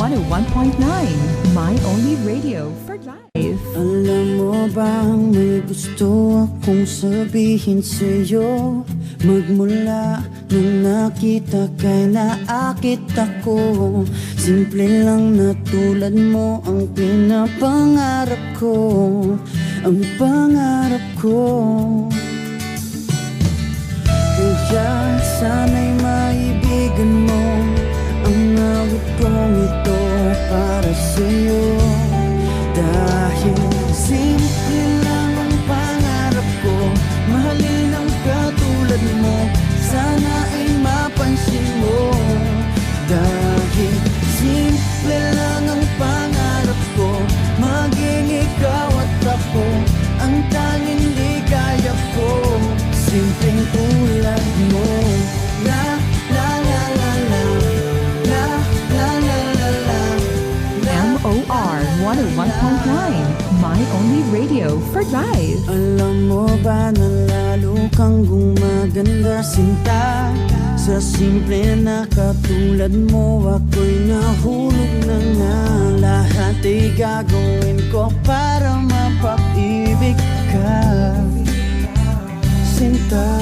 101.9, My Only Radio for Life. Alam mo bang may gusto akong sabihin sa'yo? Magmula nung nakita kay naakit ako. Simple lang na tulad mo ang pinapangarap ko. Ang pangarap ko. Kaya sana'y maibigan mo ang awit kong ito para sa'yo. Dahil simple lang ang pangarap ko, mahalin ang katulad mo, sana ay mapansin mo. Dahil simple lang ang pangarap ko, maging ikaw at ako, ang tanging ligaya ko. Simpleng tulad mo. La la la la la, la la la la la, MOR 101.9, My Only Radio for Life. Alam mo ba na lalo kang gumaganda sinta? Sa simple na katulad mo, ako'y nahulog na nga. Lahat ay gagawin ko para mapag-ibig ka, sinta.